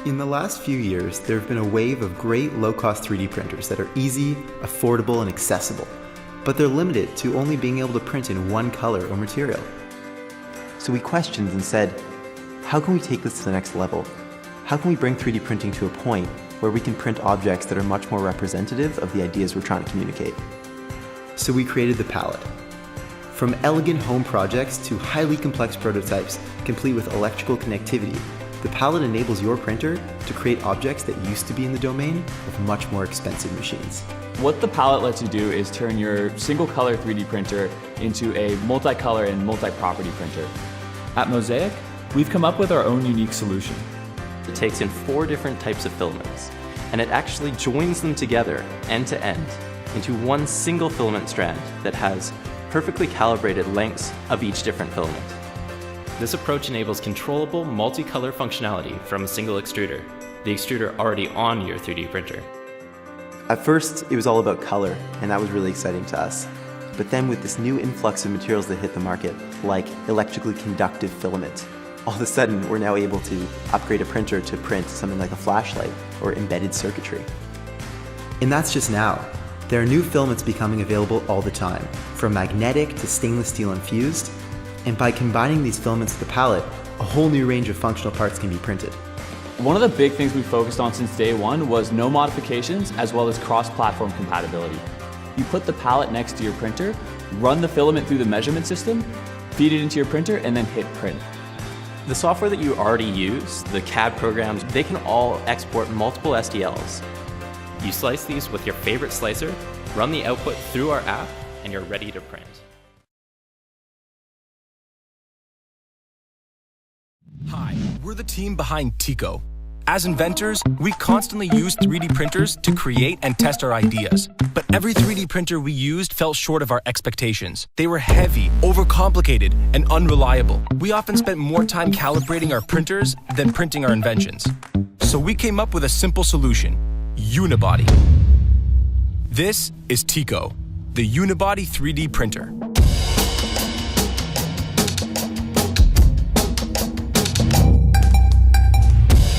In the last few years, there have been a wave of great low-cost 3D printers that are easy, affordable, and accessible, but they're limited to only being able to print in one color or material. So we questioned and said, how can we take this to the next level? How can we bring 3D printing to a point where we can print objects that are much more representative of the ideas we're trying to communicate? So we created the palette. From elegant home projects to highly complex prototypes complete with electrical connectivity, the palette enables your printer to create objects that used to be in the domain of much more expensive machines. What the palette lets you do is turn your single color 3D printer into a multicolor and multi-property printer. At Mosaic, we've come up with our own unique solution. It takes in 4 different types of filaments, and it actually joins them together end to end into one single filament strand that has perfectly calibrated lengths of each different filament. This approach enables controllable multicolor functionality from a single extruder, the extruder already on your 3D printer. At first, it was all about color, and that was really exciting to us. But then with this new influx of materials that hit the market, like electrically conductive filament, all of a sudden we're now able to upgrade a printer to print something like a flashlight or embedded circuitry. And that's just now. There are new filaments becoming available all the time, from magnetic to stainless steel infused, and by combining these filaments with the palette, a whole new range of functional parts can be printed. One of the big things we focused on since day one was no modifications as well as cross-platform compatibility. You put the palette next to your printer, run the filament through the measurement system, feed it into your printer, and then hit print. The software that you already use, the CAD programs, they can all export multiple STLs. You slice these with your favorite slicer, run the output through our app, and you're ready to print. Hi, we're the team behind Tico. As inventors, we constantly use 3D printers to create and test our ideas. But every 3D printer we used fell short of our expectations. They were heavy, overcomplicated, and unreliable. We often spent more time calibrating our printers than printing our inventions. So we came up with a simple solution: Unibody. This is Tico, the Unibody 3D printer.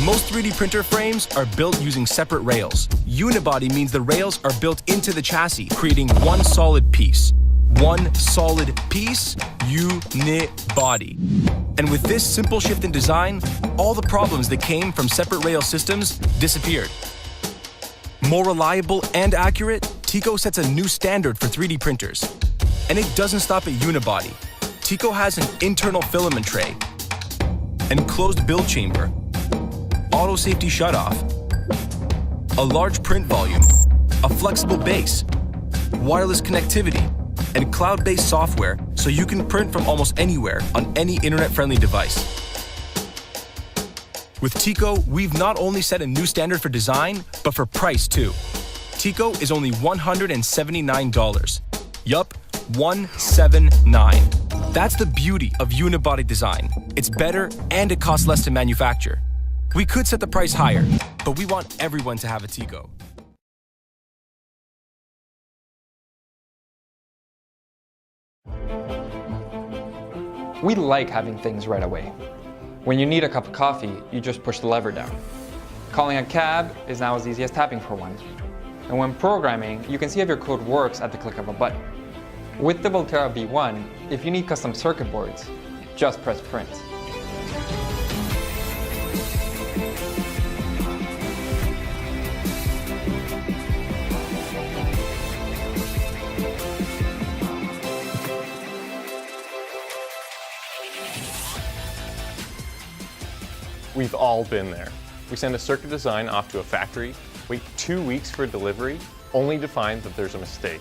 Most 3D printer frames are built using separate rails. Unibody means the rails are built into the chassis, creating one solid piece. One solid piece, Unibody. And with this simple shift in design, all the problems that came from separate rail systems disappeared. More reliable and accurate, Tico sets a new standard for 3D printers. And it doesn't stop at Unibody. Tico has an internal filament tray, enclosed build chamber, auto safety shutoff, a large print volume, a flexible base, wireless connectivity, and cloud-based software so you can print from almost anywhere on any internet-friendly device. With Tico, we've not only set a new standard for design, but for price too. Tico is only $179. Yup, $179. That's the beauty of unibody design. It's better and it costs less to manufacture. We could set the price higher, but we want everyone to have a Tico. We like having things right away. When you need a cup of coffee, you just push the lever down. Calling a cab is now as easy as tapping for one. And when programming, you can see if your code works at the click of a button. With the Volterra V1, if you need custom circuit boards, just press print. We've all been there. We send a circuit design off to a factory, wait 2 weeks for delivery, only to find that there's a mistake.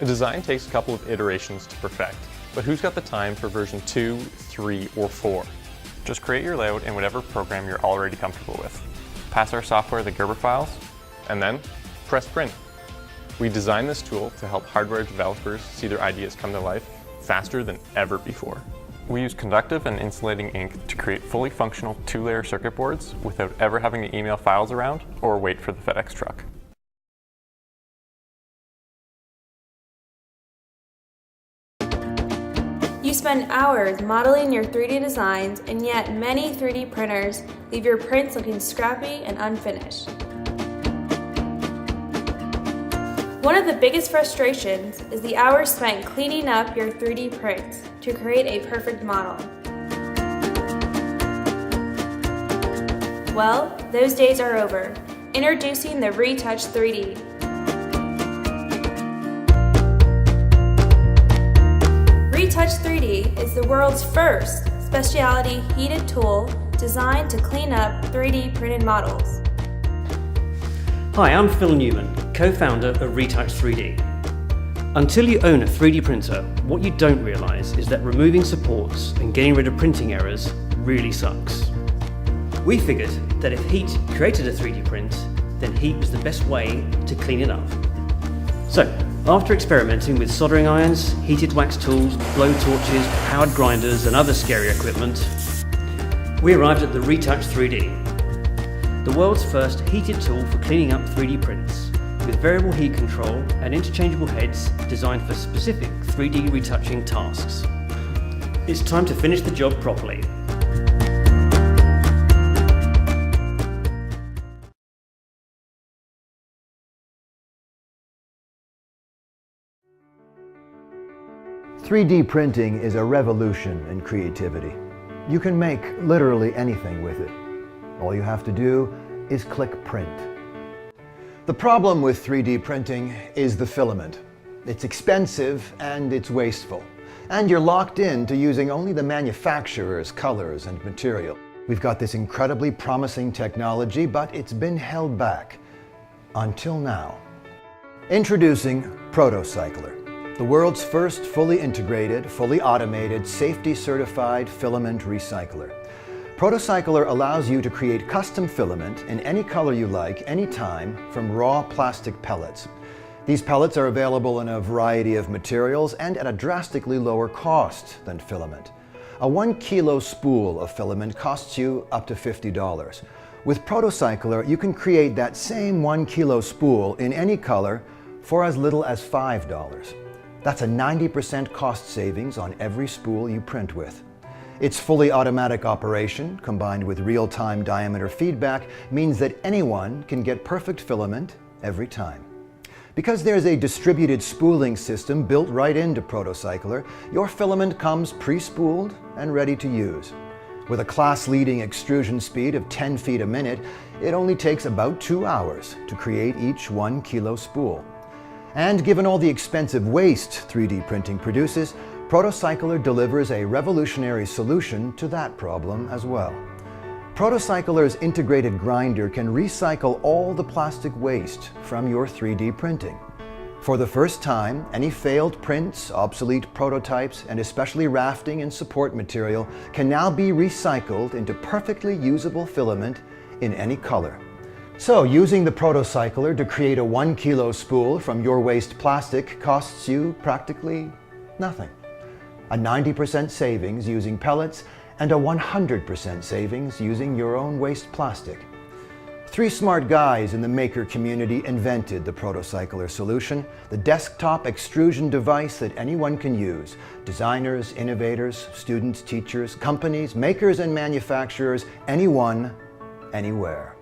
A design takes a couple of iterations to perfect, but who's got the time for version 2, 3, or 4? Just create your layout in whatever program you're already comfortable with. Pass our software the Gerber files, and then press print. We designed this tool to help hardware developers see their ideas come to life faster than ever before. We use conductive and insulating ink to create fully functional 2-layer circuit boards without ever having to email files around or wait for the FedEx truck. You spend hours modeling your 3D designs, and yet many 3D printers leave your prints looking scrappy and unfinished. One of the biggest frustrations is the hours spent cleaning up your 3D prints to create a perfect model. Well, those days are over. Introducing the Retouch 3D. Retouch 3D is the world's first specialty heated tool designed to clean up 3D printed models. Hi, I'm Phil Newman, co-founder of Retouch 3D. Until you own a 3D printer, what you don't realize is that removing supports and getting rid of printing errors really sucks. We figured that if heat created a 3D print, then heat was the best way to clean it up. So, after experimenting with soldering irons, heated wax tools, blow torches, powered grinders, and other scary equipment, we arrived at the Retouch 3D, the world's first heated tool for cleaning up 3D prints, with variable heat control and interchangeable heads designed for specific 3D retouching tasks. It's time to finish the job properly. "3D printing is a revolution in creativity. You can make literally anything with it. All you have to do is click print." The problem with 3D printing is the filament. It's expensive and it's wasteful. And you're locked in to using only the manufacturer's colors and material. We've got this incredibly promising technology, but it's been held back. Until now. Introducing ProtoCycler, the world's first fully integrated, fully automated, safety-certified filament recycler. ProtoCycler allows you to create custom filament in any color you like, anytime, from raw plastic pellets. These pellets are available in a variety of materials and at a drastically lower cost than filament. A 1 kilo spool of filament costs you up to $50. With ProtoCycler, you can create that same 1 kilo spool in any color for as little as $5. That's a 90% cost savings on every spool you print with. Its fully automatic operation, combined with real-time diameter feedback, means that anyone can get perfect filament every time. Because there's a distributed spooling system built right into ProtoCycler, your filament comes pre-spooled and ready to use. With a class-leading extrusion speed of 10 feet a minute, it only takes about 2 hours to create each 1 kilo spool. And given all the expensive waste 3D printing produces, ProtoCycler delivers a revolutionary solution to that problem as well. ProtoCycler's integrated grinder can recycle all the plastic waste from your 3D printing. For the first time, any failed prints, obsolete prototypes, and especially rafting and support material can now be recycled into perfectly usable filament in any color. So, using the ProtoCycler to create a 1 kilo spool from your waste plastic costs you practically nothing. A 90% savings using pellets, and a 100% savings using your own waste plastic. 3 smart guys in the maker community invented the ProtoCycler solution, the desktop extrusion device that anyone can use. Designers, innovators, students, teachers, companies, makers and manufacturers, anyone, anywhere.